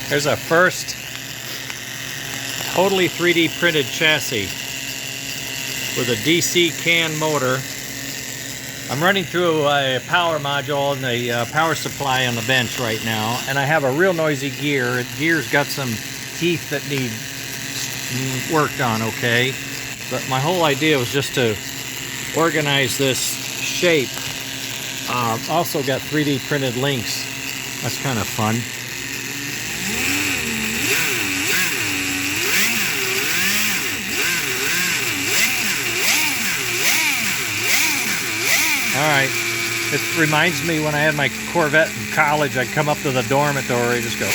Here's our first totally 3D printed chassis with a DC can motor. I'm running through a power module and a power supply on the bench right now, and I have a real noisy gear. The gear's got some teeth that need worked on, okay? But my whole idea was just to organize this shape. Also got 3D printed links. That's kind of fun. Alright, it reminds me when I had my Corvette in college, I'd come up to the dormitory, just go,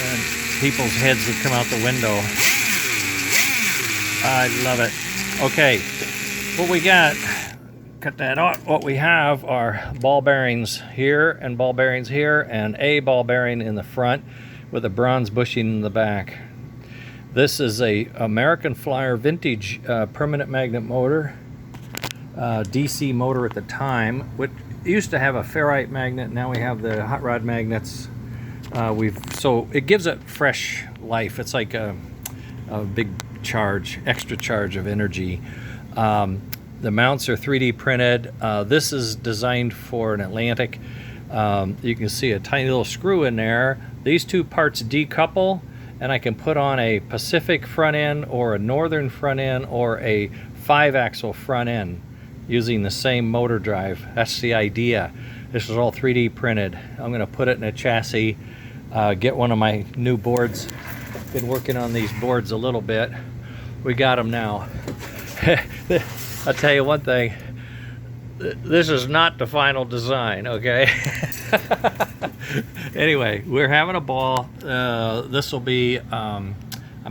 and people's heads would come out the window. I love it. Okay, what we got, cut that off. What we have are ball bearings here and ball bearings here, and a ball bearing in the front with a bronze bushing in the back. This is a American Flyer vintage permanent magnet motor. DC motor at the time, which used to have a ferrite magnet. Now we have the hot rod magnets. So it gives it fresh life. It's like a big extra charge of energy. The mounts are 3D printed. This is designed for an Atlantic. You can see a tiny little screw in there. These two parts decouple, and I can put on a Pacific front end or a Northern front end or a 5-axle front end using the same motor drive. That's the idea. This is all 3D printed. I'm going to put it in a chassis, get one of my new boards. Been working on these boards a little bit. We got them now. I'll tell you one thing, this is not the final design, okay? Anyway, we're having a ball. This will be, I'm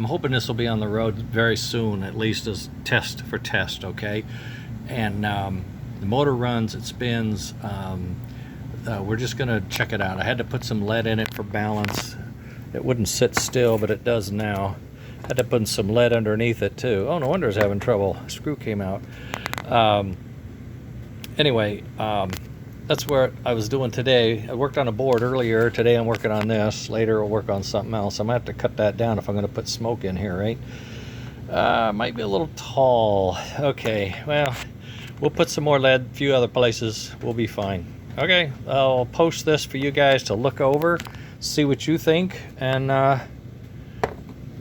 hoping this will be on the road very soon, at least as test, okay? And the motor runs, it spins. We're just gonna check it out. I had to put some lead in it for balance. It wouldn't sit still, but it does now. Had to put some lead underneath it too. Oh, no wonder it's having trouble. Screw came out. Anyway, that's where I was doing today. I worked on a board earlier. Today I'm working on this. Later I'll work on something else. I'm gonna have to cut that down if I'm gonna put smoke in here, right? Might be a little tall. Okay, well, we'll put some more lead, a few other places. We'll be fine. Okay, I'll post this for you guys to look over, see what you think, and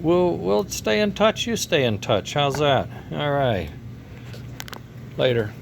we'll stay in touch. You stay in touch. How's that? All right. Later.